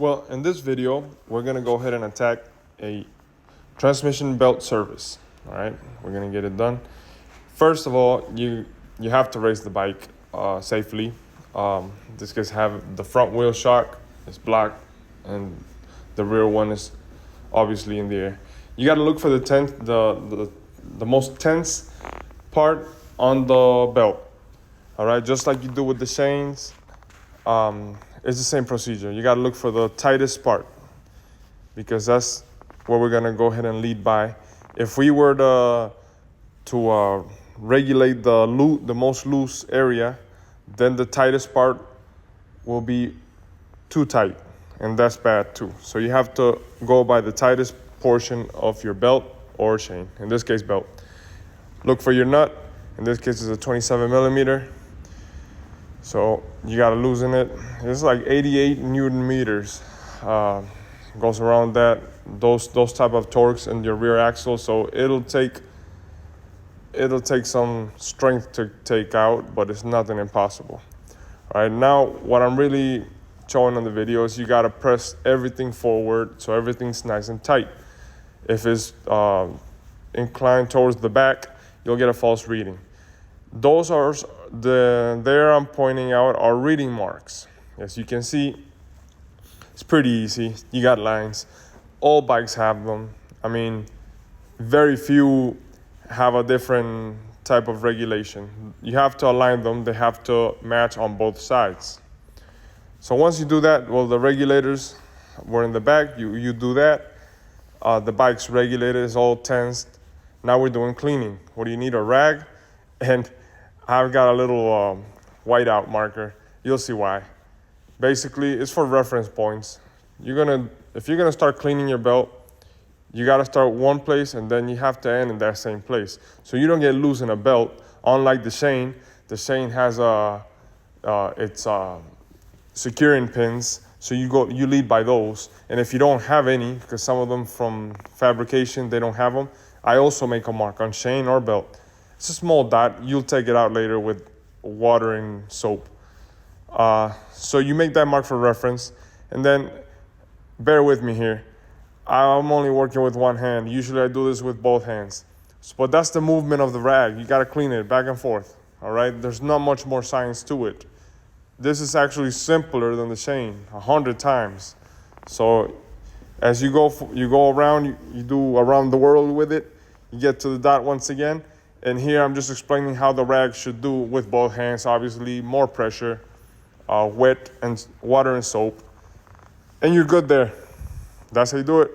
Well, in this video, we're gonna go ahead and attack a transmission belt service. All right, we're gonna get it done. First of all, you have to raise the bike safely. This case have the front wheel shock is blocked, and the rear one is obviously in the air. You got to look for the most tense part on the belt. All right, just like you do with the chains. It's the same procedure. You got to look for the tightest part because that's what we're gonna go ahead and lead by. If we were to regulate the most loose area, then the tightest part will be too tight, and that's bad too. So you have to go by the tightest portion of your belt or chain. In this case, belt. Look for your nut. In this case, it's a 27 millimeter. So you gotta loosen it. It's like 88 Newton meters. Goes around that. Those type of torques in your rear axle. So it'll take some strength to take out, but it's nothing impossible. All right, now what I'm really showing on the video is you gotta press everything forward so everything's nice and tight. If it's inclined towards the back, you'll get a false reading. Those are there I'm pointing out are reading marks. As you can see, it's pretty easy. You got lines. All bikes have them. I mean, very few have a different type of regulation. You have to align them. They have to match on both sides. So once you do that, well, the regulators were in the back. You do that. The bike's regulated. It's all tensed. Now we're doing cleaning. What do you need? A rag? And I've got a little whiteout marker. You'll see why. Basically, it's for reference points. If you're gonna start cleaning your belt, you gotta start one place and then you have to end in that same place. So you don't get loose in a belt. Unlike the chain has its securing pins. So you lead by those. And if you don't have any, because some of them from fabrication, they don't have them, I also make a mark on chain or belt. It's a small dot. You'll take it out later with water and soap. So you make that mark for reference. And then bear with me here. I'm only working with one hand. Usually I do this with both hands. But that's the movement of the rag. You got to clean it back and forth. All right? There's not much more science to it. This is actually simpler than the chain, 100 times. So as you go around, you do around the world with it. You get to the dot once again. And here I'm just explaining how the rag should do with both hands. Obviously, more pressure, wet and water and soap. And you're good there. That's how you do it.